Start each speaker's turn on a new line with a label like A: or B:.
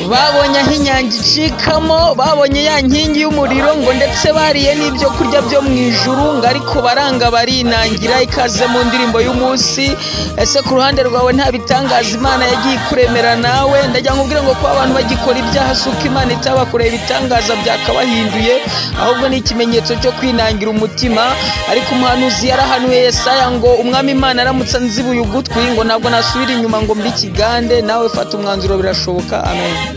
A: babonye aho inyanja icikamo, babonye ya nkingi y'umuriro ngo ndetse bariye n'ibyo kurya byo mu ijuru ngo ariko baranga barinangira. Ikaze mu ndirimbo y'umunsi. Ese ku ruhande rwawe nta bitangaza Imana yagiye kuremera nawe? Ndajya nkubwira ngo kuba abantu bagikora ibyaha suko Imana itabakoreye ibitangaza byakabahinduye, ahubwo ni ikimenyetso cyo kwinangira umutima. Ariko umuhanuzi yarahanuye Yesaya ngo umwami Imana aramutse anzibuye ugutwi ngo ntabwo nasubira inyuma ngo mbi ikigande. Nawe fata umwanzuro, birashoboka. Amen.